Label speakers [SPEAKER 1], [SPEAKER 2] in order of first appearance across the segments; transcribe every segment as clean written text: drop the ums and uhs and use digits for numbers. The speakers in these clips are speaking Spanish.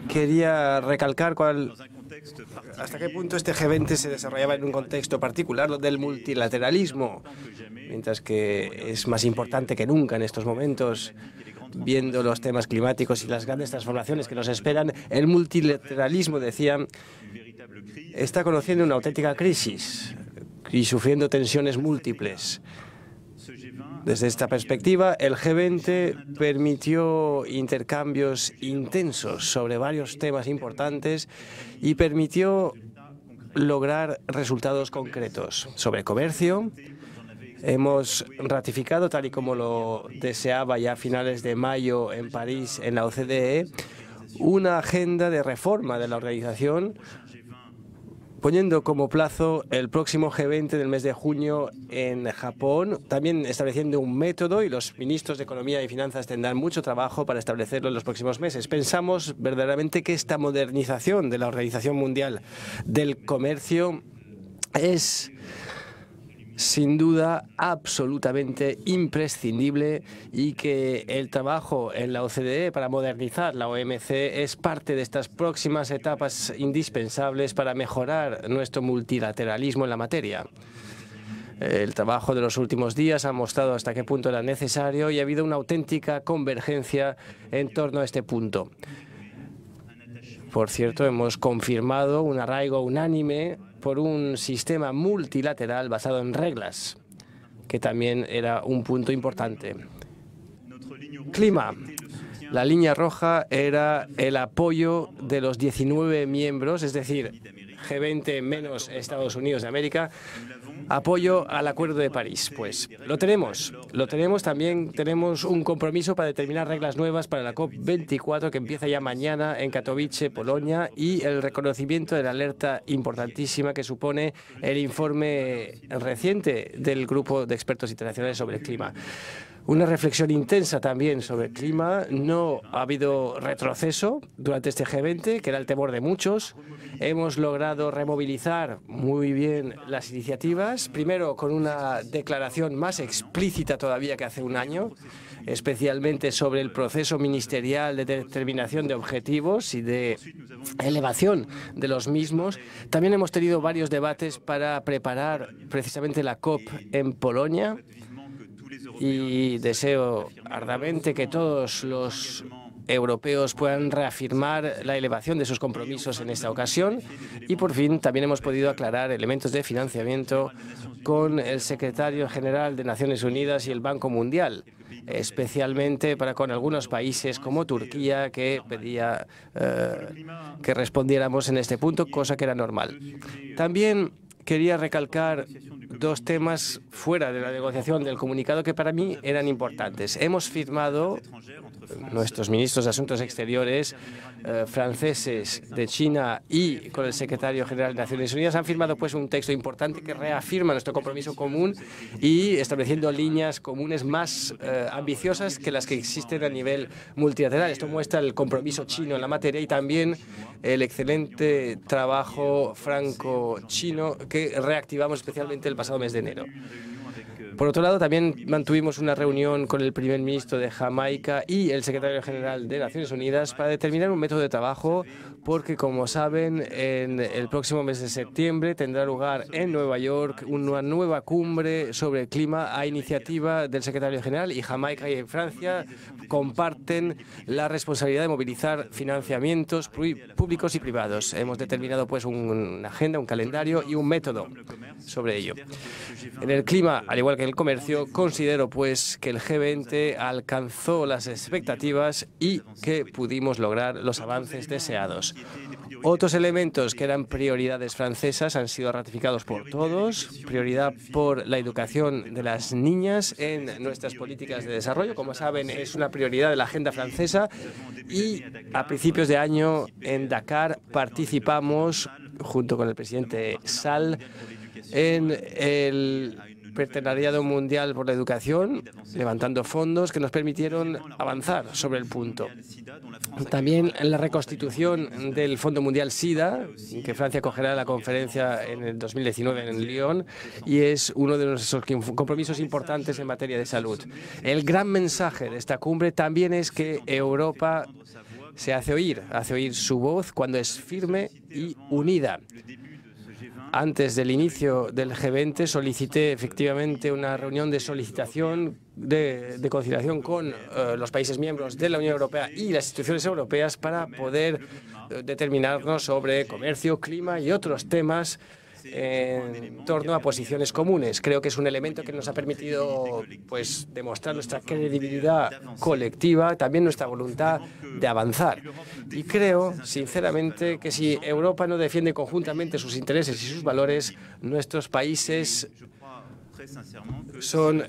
[SPEAKER 1] quería recalcar hasta qué punto este G20 se desarrollaba en un contexto particular, lo del multilateralismo, mientras que es más importante que nunca en estos momentos, viendo los temas climáticos y las grandes transformaciones que nos esperan. El multilateralismo, decía, está conociendo una auténtica crisis y sufriendo tensiones múltiples. Desde esta perspectiva, el G20 permitió intercambios intensos sobre varios temas importantes y permitió lograr resultados concretos. Sobre comercio, hemos ratificado, tal y como lo deseaba ya a finales de mayo en París, en la OCDE, una agenda de reforma de la organización, poniendo como plazo el próximo G20 del mes de junio en Japón, también estableciendo un método, y los ministros de Economía y Finanzas tendrán mucho trabajo para establecerlo en los próximos meses. Pensamos verdaderamente que esta modernización de la Organización Mundial del Comercio es sin duda absolutamente imprescindible y que el trabajo en la OCDE para modernizar la OMC es parte de estas próximas etapas indispensables para mejorar nuestro multilateralismo en la materia. El trabajo de los últimos días ha mostrado hasta qué punto era necesario y ha habido una auténtica convergencia en torno a este punto. Por cierto, hemos confirmado un arraigo unánime por un sistema multilateral basado en reglas, que también era un punto importante. Clima. La línea roja era el apoyo de los 19 miembros, es decir, G20 menos Estados Unidos de América, apoyo al Acuerdo de París. Pues lo tenemos. También tenemos un compromiso para determinar reglas nuevas para la COP24 que empieza ya mañana en Katowice, Polonia, y el reconocimiento de la alerta importantísima que supone el informe reciente del Grupo de Expertos Internacionales sobre el Clima. Una reflexión intensa también sobre el clima. No ha habido retroceso durante este G20, que era el temor de muchos. Hemos logrado removilizar muy bien las iniciativas, primero con una declaración más explícita todavía que hace un año, especialmente sobre el proceso ministerial de determinación de objetivos y de elevación de los mismos. También hemos tenido varios debates para preparar precisamente la COP en Polonia, y deseo arduamente que todos los europeos puedan reafirmar la elevación de sus compromisos en esta ocasión. Y por fin también hemos podido aclarar elementos de financiamiento con el secretario general de Naciones Unidas y el Banco Mundial, especialmente con algunos países como Turquía, que pedía que respondiéramos en este punto, cosa que era normal. También quería recalcar dos temas fuera de la negociación del comunicado que para mí eran importantes. Hemos firmado, nuestros ministros de Asuntos Exteriores franceses, de China y con el secretario general de Naciones Unidas, han firmado pues un texto importante que reafirma nuestro compromiso común y estableciendo líneas comunes más ambiciosas que las que existen a nivel multilateral. Esto muestra el compromiso chino en la materia y también el excelente trabajo franco-chino que reactivamos especialmente el pasado mes de enero. Por otro lado, también mantuvimos una reunión con el primer ministro de Jamaica y el secretario general de Naciones Unidas para determinar un método de trabajo, porque, como saben, en el próximo mes de septiembre tendrá lugar en Nueva York una nueva cumbre sobre el clima a iniciativa del secretario general, y Jamaica y Francia comparten la responsabilidad de movilizar financiamientos públicos y privados. Hemos determinado pues una agenda, un calendario y un método sobre ello. En el clima, al igual que en el comercio, considero pues que el G20 alcanzó las expectativas y que pudimos lograr los avances deseados. Otros elementos que eran prioridades francesas han sido ratificados por todos. Prioridad por la educación de las niñas en nuestras políticas de desarrollo. Como saben, es una prioridad de la agenda francesa, y a principios de año en Dakar participamos junto con el presidente Sall en el Partenariado Mundial por la Educación, levantando fondos que nos permitieron avanzar sobre el punto. También en la reconstitución del Fondo Mundial SIDA, que Francia acogerá la conferencia en el 2019 en Lyon, y es uno de nuestros compromisos importantes en materia de salud. El gran mensaje de esta cumbre también es que Europa se hace oír su voz cuando es firme y unida. Antes del inicio del G20 solicité efectivamente una reunión de solicitación de conciliación con los países miembros de la Unión Europea y las instituciones europeas para poder determinarnos sobre comercio, clima y otros temas en torno a posiciones comunes. Creo que es un elemento que nos ha permitido demostrar nuestra credibilidad colectiva, también nuestra voluntad de avanzar. Y creo, sinceramente, que si Europa no defiende conjuntamente sus intereses y sus valores, nuestros países son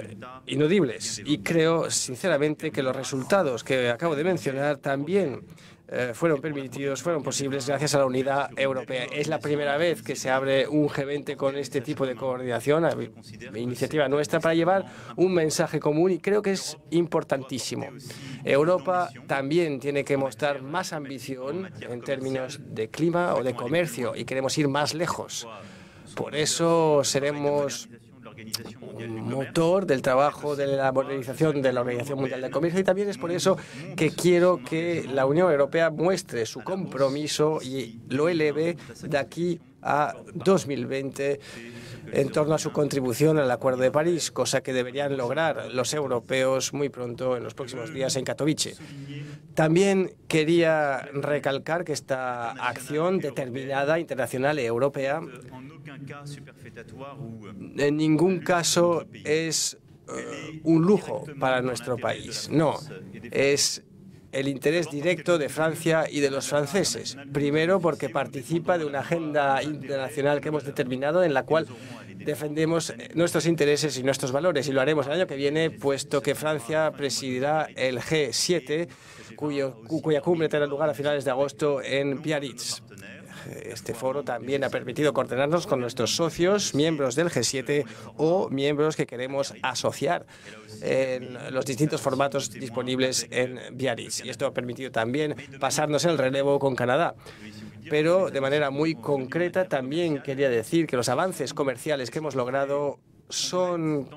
[SPEAKER 1] ineludibles. Y creo, sinceramente, que los resultados que acabo de mencionar también fueron posibles gracias a la unidad europea. Es la primera vez que se abre un G20 con este tipo de coordinación, iniciativa nuestra, para llevar un mensaje común, y creo que es importantísimo. Europa también tiene que mostrar más ambición en términos de clima o de comercio, y queremos ir más lejos. Por eso seremos un motor del trabajo de la modernización de la Organización Mundial del Comercio, y también es por eso que quiero que la Unión Europea muestre su compromiso y lo eleve de aquí a 2020 en torno a su contribución al Acuerdo de París, cosa que deberían lograr los europeos muy pronto, en los próximos días, en Katowice. También quería recalcar que esta acción determinada, internacional y europea, en ningún caso es un lujo para nuestro país. No, es el interés directo de Francia y de los franceses. Primero, porque participa de una agenda internacional que hemos determinado, en la cual defendemos nuestros intereses y nuestros valores, y lo haremos el año que viene, puesto que Francia presidirá el G7, cuya cumbre tendrá lugar a finales de agosto en Biarritz. Este foro también ha permitido coordinarnos con nuestros socios, miembros del G7 o miembros que queremos asociar en los distintos formatos disponibles en Biarritz. Y esto ha permitido también pasarnos el relevo con Canadá. Pero de manera muy concreta también quería decir que los avances comerciales que hemos logrado son,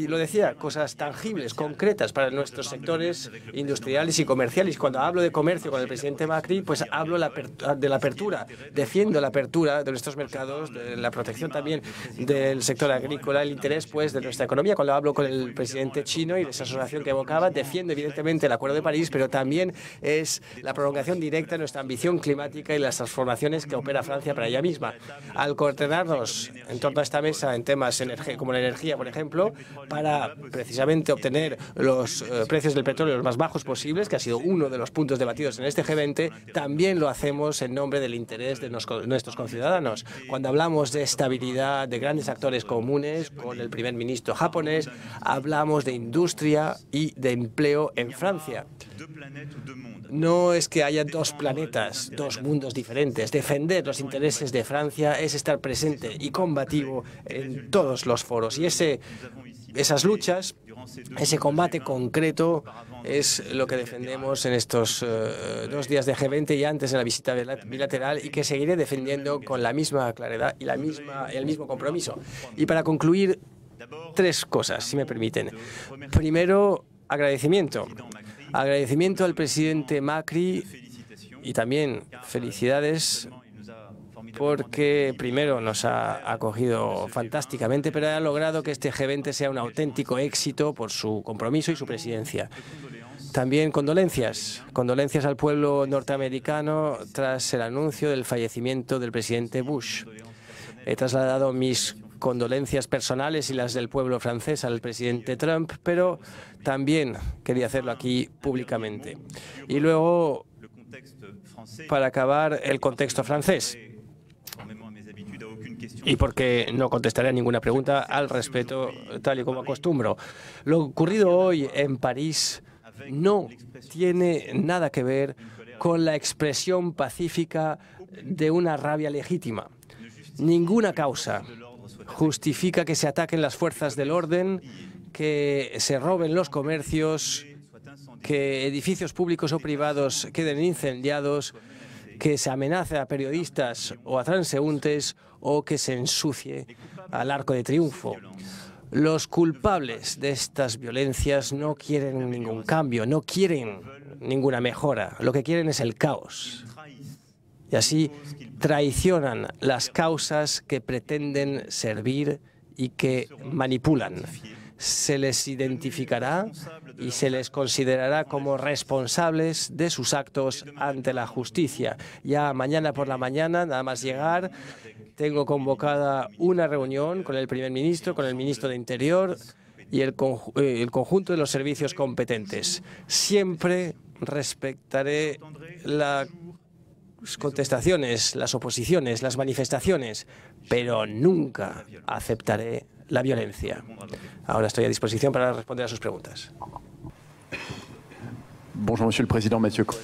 [SPEAKER 1] lo decía, cosas tangibles, concretas para nuestros sectores industriales y comerciales. Cuando hablo de comercio con el presidente Macri, pues hablo de la apertura, defiendo la apertura de nuestros mercados, de la protección también del sector agrícola, el interés de nuestra economía. Cuando hablo con el presidente chino y de esa asociación que evocaba, defiendo evidentemente el Acuerdo de París, pero también es la prolongación directa de nuestra ambición climática y las transformaciones que opera Francia para ella misma. Al coordinarnos en torno a esta mesa en temas como la energía, por ejemplo, para precisamente obtener los precios del petróleo los más bajos posibles, que ha sido uno de los puntos debatidos en este G20, también lo hacemos en nombre del interés de nuestros conciudadanos. Cuando hablamos de estabilidad, de grandes actores comunes, con el primer ministro japonés, hablamos de industria y de empleo en Francia. No es que haya dos planetas, dos mundos diferentes. Defender los intereses de Francia es estar presente y combativo en todos los foros. Y esas luchas, ese combate concreto, es lo que defendemos en estos 2 días de G20 y antes de la visita bilateral, y que seguiré defendiendo con la misma claridad y el mismo compromiso. Y para concluir, 3 cosas, si me permiten. Primero, agradecimiento. Agradecimiento al presidente Macri, y también felicidades porque primero nos ha acogido fantásticamente, pero ha logrado que este G20 sea un auténtico éxito por su compromiso y su presidencia. También condolencias al pueblo norteamericano tras el anuncio del fallecimiento del presidente Bush. He trasladado mis condolencias personales y las del pueblo francés al presidente Trump, pero también quería hacerlo aquí públicamente. Y luego, para acabar, el contexto francés. Y porque no contestaré a ninguna pregunta al respecto, tal y como acostumbro. Lo ocurrido hoy en París no tiene nada que ver con la expresión pacífica de una rabia legítima. Ninguna causa justifica que se ataquen las fuerzas del orden, que se roben los comercios, que edificios públicos o privados queden incendiados, que se amenace a periodistas o a transeúntes, o que se ensucie al Arco de Triunfo. Los culpables de estas violencias no quieren ningún cambio, no quieren ninguna mejora, lo que quieren es el caos. Y así traicionan las causas que pretenden servir y que manipulan. Se les identificará y se les considerará como responsables de sus actos ante la justicia. Ya mañana por la mañana, nada más llegar, tengo convocada una reunión con el primer ministro, con el ministro de Interior y el conjunto de los servicios competentes. Siempre respetaré las contestaciones, las oposiciones, las manifestaciones, pero nunca aceptaré la violencia. Ahora estoy a disposición para responder a sus preguntas.
[SPEAKER 2] Bonjour, Monsieur le Président, Mathieu Coas.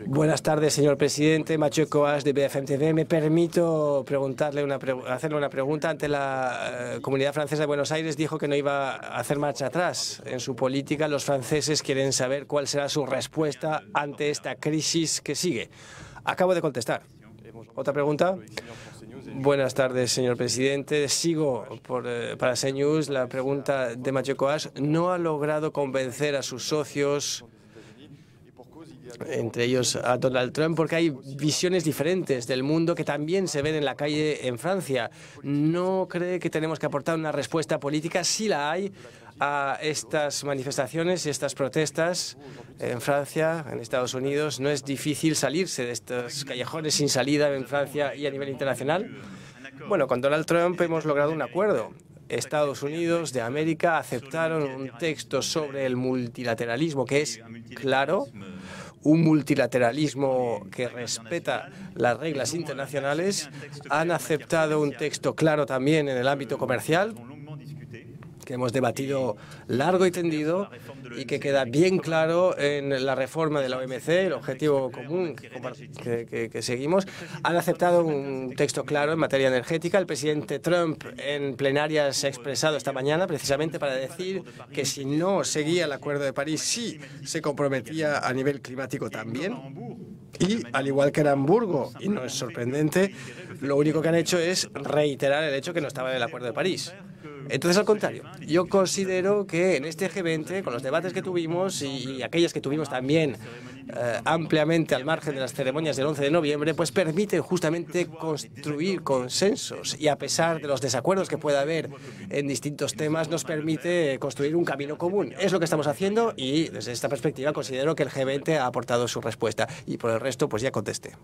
[SPEAKER 1] Buenas tardes, señor presidente. Mathieu Coas, de BFM TV. Me permito hacerle una pregunta. Ante la Comunidad Francesa de Buenos Aires dijo que no iba a hacer marcha atrás en su política. Los franceses quieren saber cuál será su respuesta ante esta crisis que sigue. Acabo de contestar. ¿Otra pregunta? Buenas tardes, señor presidente. Sigo para CNews. La pregunta de Mathieu Coas. No ha logrado convencer a sus socios, entre ellos a Donald Trump, porque hay visiones diferentes del mundo que también se ven en la calle en Francia. ¿No cree que tenemos que aportar una respuesta política? Sí la hay a estas manifestaciones y estas protestas en Francia, en Estados Unidos. ¿No es difícil salirse de estos callejones sin salida en Francia y a nivel internacional? Bueno, con Donald Trump hemos logrado un acuerdo. Estados Unidos de América aceptaron un texto sobre el multilateralismo que es claro, un multilateralismo que respeta las reglas internacionales. Han aceptado un texto claro también en el ámbito comercial, que hemos debatido largo y tendido y que queda bien claro en la reforma de la OMC, el objetivo común que seguimos. Han aceptado un texto claro en materia energética. El presidente Trump en plenaria se ha expresado esta mañana precisamente para decir que si no seguía el Acuerdo de París, sí se comprometía a nivel climático también. Y al igual que en Hamburgo, y no es sorprendente, lo único que han hecho es reiterar el hecho que no estaba en el Acuerdo de París. Entonces, al contrario, yo considero que en este G20, con los debates que tuvimos y aquellas que tuvimos también ampliamente al margen de las ceremonias del 11 de noviembre, pues permiten justamente construir consensos y a pesar de los desacuerdos que pueda haber en distintos temas, nos permite construir un camino común. Es lo que estamos haciendo y desde esta perspectiva considero que el G20 ha aportado su respuesta y por el resto pues ya contesté.